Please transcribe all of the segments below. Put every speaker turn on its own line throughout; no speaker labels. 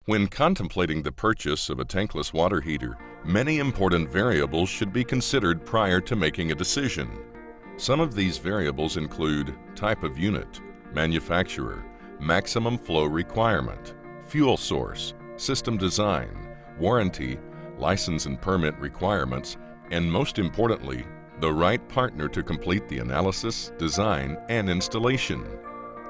When contemplating the purchase of a tankless water heater, many important variables should be considered prior to making a decision. Some of these variables include type of unit, manufacturer, maximum flow requirement, fuel source, system design, warranty, license and permit requirements, and most importantly, the right partner to complete the analysis, design, and installation.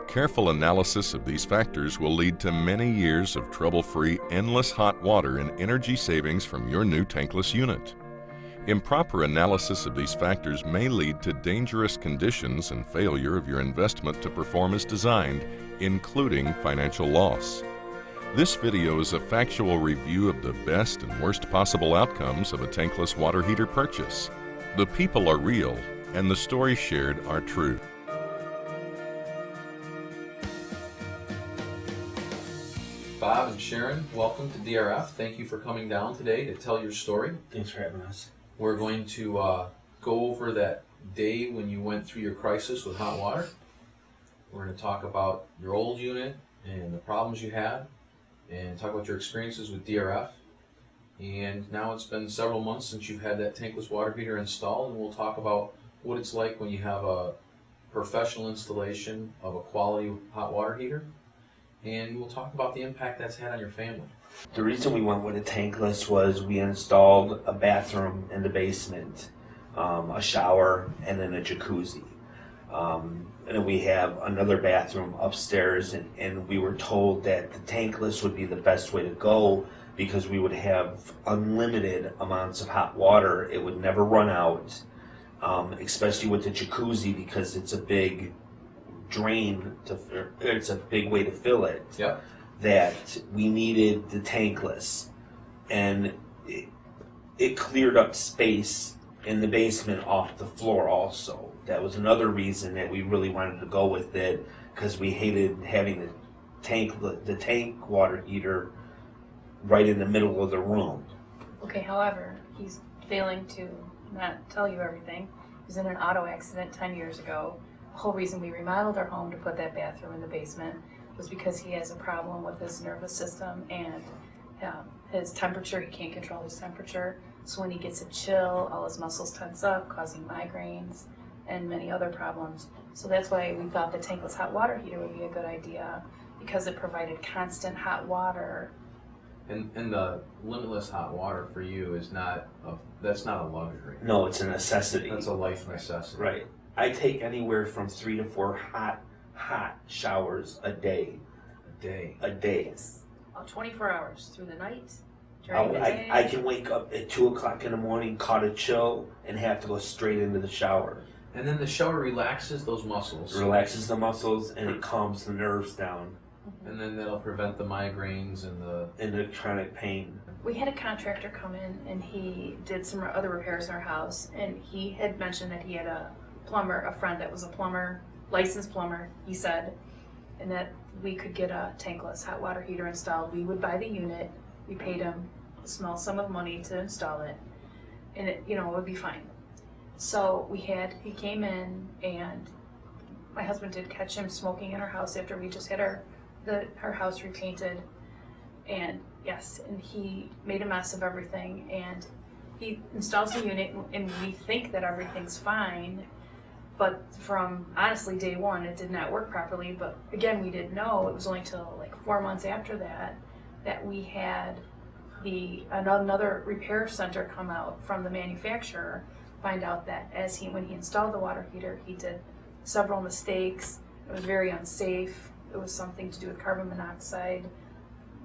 Careful analysis of these factors will lead to many years of trouble-free, endless hot water and energy savings from your new tankless unit. Improper analysis of these factors may lead to dangerous conditions and failure of your investment to perform as designed, including financial loss. This video is a factual review of the best and worst possible outcomes of a tankless water heater purchase. The people are real, and the stories shared are true.
Bob and Sharon, welcome to DRF. Thank you for coming down today to tell your story.
Thanks for having us.
We're going to go over that day when you went through your crisis with hot water. We're going to talk about your old unit and the problems you had, and talk about your experiences with DRF. And now it's been several months since you've had that tankless water heater installed, and we'll talk about what it's like when you have a professional installation of a quality hot water heater. And we'll talk about the impact that's had on your family.
The reason we went with a tankless was we installed a bathroom in the basement, a shower, and then a jacuzzi. And then we have another bathroom upstairs, and we were told that the tankless would be the best way to go because we would have unlimited amounts of hot water. It would never run out, especially with the jacuzzi because it's a big drain, it's a big way to fill it.
Yep.
That we needed the tankless, and it cleared up space in the basement off the floor also. That was another reason that we really wanted to go with it, because we hated having the tank water heater right in the middle of the room.
Okay, however, he's failing to not tell you everything. He was in an auto accident 10 years ago. The whole reason we remodeled our home to put that bathroom in the basement was because he has a problem with his nervous system and his temperature. He can't control his temperature. So when he gets a chill, all his muscles tense up, causing migraines and many other problems. So that's why we thought the tankless hot water heater would be a good idea, because it provided constant hot water.
And the limitless hot water for you is that's not a luxury.
No, it's a necessity.
That's a life necessity.
Right. I take anywhere from 3 to 4 hot showers a day. A day.
Yes. 24 hours through the night, during the day.
I can wake up at 2 o'clock in the morning, caught a chill, and have to go straight into the shower.
And then the shower relaxes those muscles.
It relaxes the muscles, and it calms the nerves down.
And then that'll prevent the migraines and the
chronic pain.
We had a contractor come in, and he did some other repairs in our house, and he had mentioned that he had a friend that was a plumber, licensed plumber, he said, and that we could get a tankless hot water heater installed. We would buy the unit, we paid him a small sum of money to install it, and it would be fine. So he came in, and my husband did catch him smoking in our house after we just had our house repainted, and yes, and he made a mess of everything, and he installs the unit, and we think that everything's fine. But from, honestly, day one, it did not work properly. But again, we didn't know. It was only till like 4 months after that we had another repair center come out from the manufacturer, find out that when he installed the water heater, he did several mistakes. It was very unsafe. It was something to do with carbon monoxide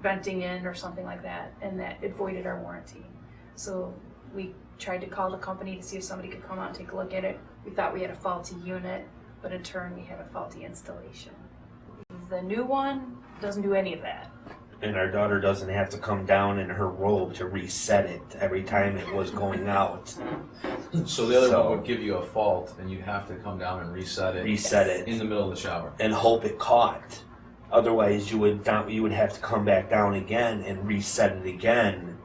venting in or something like that, and that it voided our warranty. So we tried to call the company to see if somebody could come out and take a look at it. We thought we had a faulty unit, but in turn we had a faulty installation. The new one doesn't do any of that.
And our daughter doesn't have to come down in her robe to reset it every time it was going out.
So the other one would give you a fault, and you'd have to come down and reset it in the middle of the shower.
And hope it caught. Otherwise, you would have to come back down again and reset it again.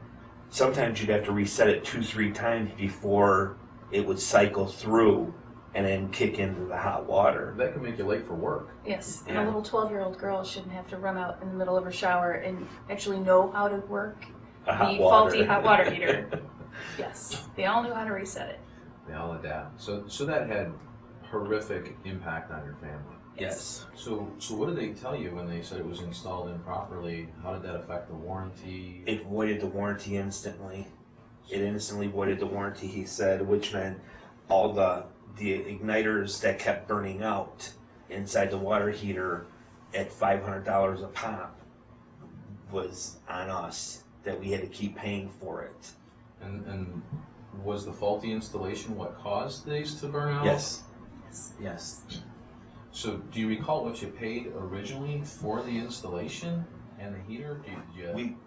Sometimes you'd have to reset it 2-3 times before it would cycle through and then kick into the hot water.
That can make you late for work.
Yes, and
Yeah.
a little 12-year-old girl shouldn't have to run out in the middle of her shower and actually know how to work
A hot
the
water.
faulty hot water heater. Yes, they all knew how to reset it.
They all adapt. So that had horrific impact on your family.
Yes.
So what did they tell you when they said it was installed improperly? How did that affect the warranty?
It voided the warranty instantly. It instantly voided the warranty, he said, which meant all the igniters that kept burning out inside the water heater at $500 a pop was on us, that we had to keep paying for it.
And was the faulty installation what caused these to burn out?
Yes. Yes.
So do you recall what you paid originally for the installation and the heater?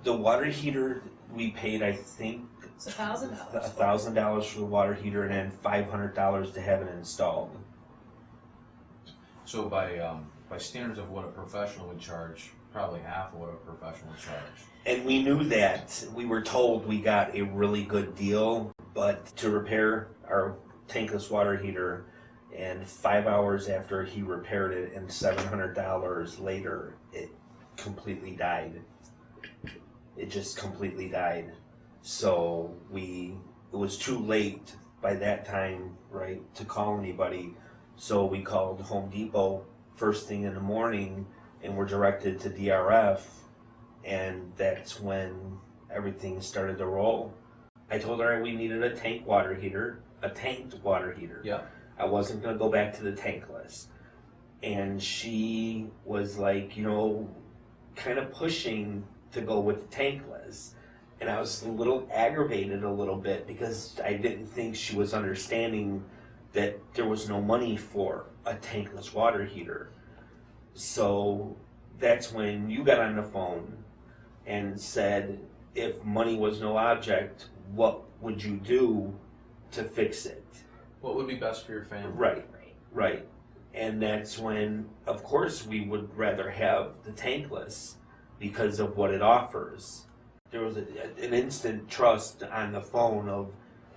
The water heater we paid, I think,
It's $1,000.
$1,000 for the water heater and then $500 to have it installed.
So by standards of what a professional would charge, probably half of what a professional would charge.
And we knew that. We were told we got a really good deal, but to repair our tankless water heater, and 5 hours after he repaired it and $700 later, it completely died. It just completely died. So it was too late by that time, right, to call anybody. So we called Home Depot first thing in the morning and were directed to DRF, and that's when everything started to roll. I told her we needed a tanked water heater.
Yeah.
I wasn't going to go back to the tankless. And she was like, kind of pushing to go with the tankless. And I was a little aggravated a little bit because I didn't think she was understanding that there was no money for a tankless water heater. So that's when you got on the phone and said, if money was no object, what would you do to fix it?
What would be best for your family?
Right. And that's when, of course, we would rather have the tankless because of what it offers. There was an instant trust on the phone of,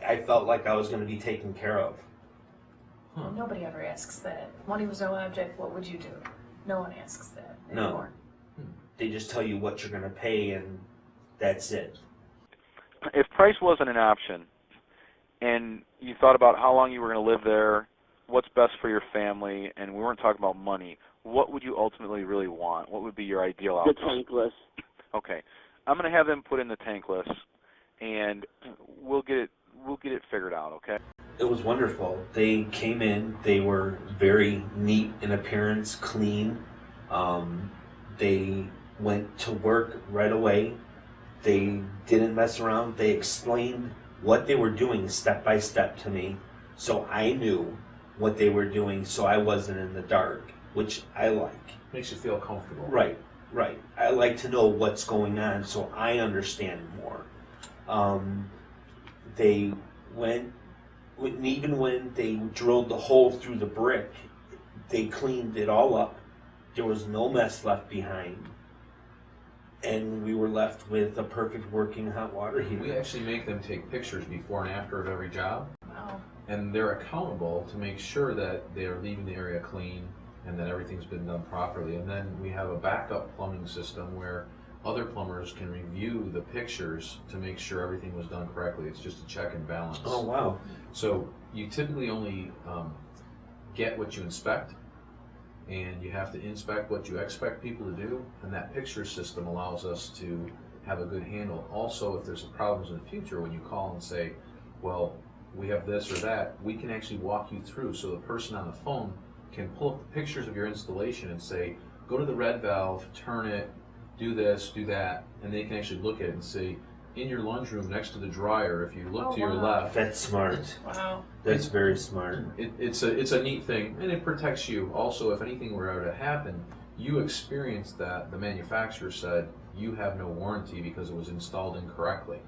I felt like I was going to be taken care of.
Huh.
Nobody ever asks that. If money was no object, what would you do? No one asks that anymore.
No. They just tell you what you're going to pay and that's it.
If price wasn't an option and you thought about how long you were going to live there, what's best for your family, and we weren't talking about money, what would you ultimately really want? What would be your ideal outcome?
The tankless.
Okay. I'm going to have them put in the tankless, and we'll get it figured out, okay?
It was wonderful. They came in, they were very neat in appearance, clean. They went to work right away. They didn't mess around. They explained what they were doing step by step to me, so I knew what they were doing, so I wasn't in the dark, which I like.
Makes you feel comfortable.
Right. I like to know what's going on so I understand more. They went, even when they drilled the hole through the brick, they cleaned it all up. There was no mess left behind. And we were left with a perfect working hot water heater.
We actually make them take pictures before and after of every job.
Wow.
And they're accountable to make sure that they are leaving the area clean and that everything's been done properly. And then we have a backup plumbing system where other plumbers can review the pictures to make sure everything was done correctly. It's just a check and balance.
Oh, wow.
So you typically only get what you inspect, and you have to inspect what you expect people to do, and that picture system allows us to have a good handle. Also, if there's problems in the future, when you call and say, well, we have this or that, we can actually walk you through. So the person on the phone can pull up the pictures of your installation and say, go to the red valve, turn it, do this, do that, and they can actually look at it and say, in your lunch room next to the dryer, if you look to your left.
That's smart.
Wow.
That's very smart.
It's a neat thing, and it protects you. Also, if anything were ever to happen, you experienced that the manufacturer said you have no warranty because it was installed incorrectly.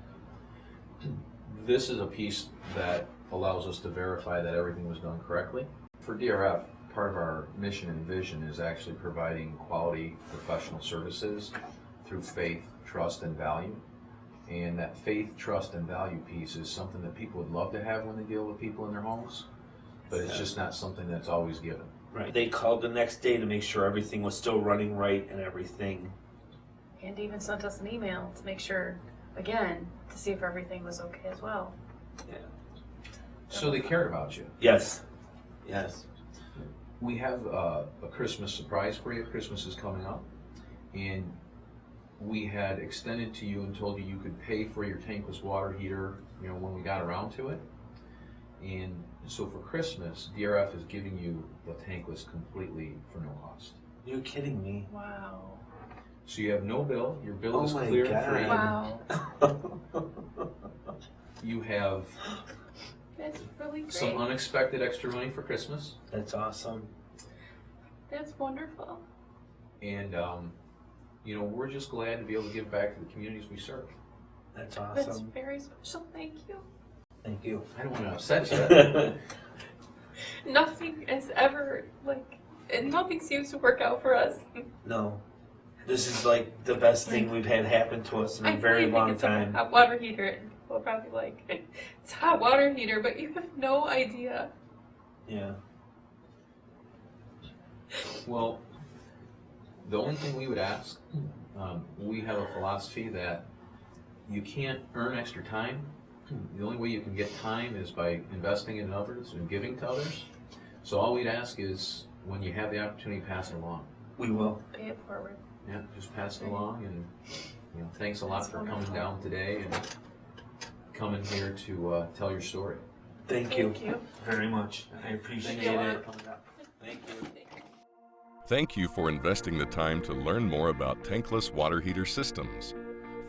This is a piece that allows us to verify that everything was done correctly. For DRF, part of our mission and vision is actually providing quality professional services through faith, trust, and value. And that faith, trust, and value piece is something that people would love to have when they deal with people in their homes. but it's just not something that's always given.
Right. They called the next day to make sure everything was still running right and everything.
And even sent us an email to make sure, again, to see if everything was okay as well.
Yeah.
So they cared about you.
Yes. Yes.
We have a Christmas surprise for you. Christmas is coming up, and we had extended to you and told you you could pay for your tankless water heater, you know, when we got around to it. And so for Christmas, DRF is giving you the tankless completely for no cost.
You're kidding me.
Wow.
So you have no bill. Your bill is
my
clear and
God.
free.
Wow.
You have
That's really great.
some unexpected extra money for Christmas,
That's awesome.
That's wonderful.
and you know, we're just glad to be able to give back to the communities we serve.
That's
That's
awesome.
very special. Thank you.
Thank you.
I don't want to upset you.
Nothing has ever, nothing seems to work out for us.
No. This is like the best thing we've had happen to us in a very long
it's
time.
a hot water heater, and people are probably like, it's a hot water heater, but you have no idea.
Yeah.
Well, the only thing we would ask, we have a philosophy that you can't earn extra time. The only way you can get time is by investing in others and giving to others. So all we'd ask is, when you have the opportunity, pass it along.
We will.
Pay it forward.
Yeah, just pass it along, and you know, thanks a lot
That's
for coming
wonderful.
down today and coming here to tell your story.
Thank you.
Thank you.
Very much. I appreciate
Thank you.
it. Thank you.
Thank you for investing the time to learn more about tankless water heater systems.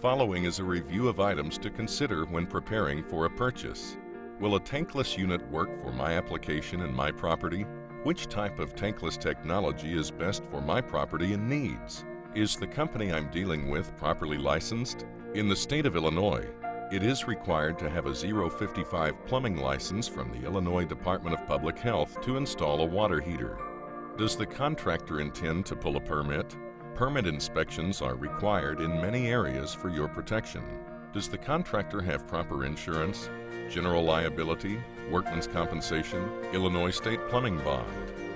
Following is a review of items to consider when preparing for a purchase. Will a tankless unit work for my application and my property? Which type of tankless technology is best for my property and needs? Is the company I'm dealing with properly licensed? In the state of Illinois, it is required to have a 055 plumbing license from the Illinois Department of Public Health to install a water heater. Does the contractor intend to pull a permit? Permit inspections are required in many areas for your protection. Does the contractor have proper insurance, general liability, workman's compensation, Illinois state plumbing bond?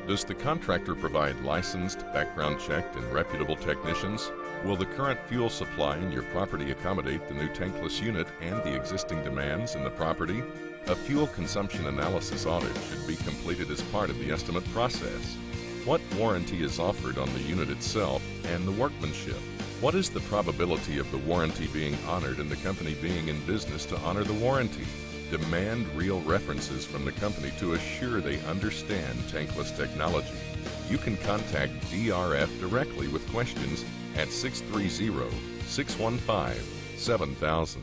Does the contractor provide licensed, background-checked, and reputable technicians? Will the current fuel supply in your property accommodate the new tankless unit and the existing demands in the property? A fuel consumption analysis audit should be completed as part of the estimate process. What warranty is offered on the unit itself and the workmanship? What is the probability of the warranty being honored and the company being in business to honor the warranty? Demand real references from the company to assure they understand tankless technology. You can contact DRF directly with questions at 630-615-7000.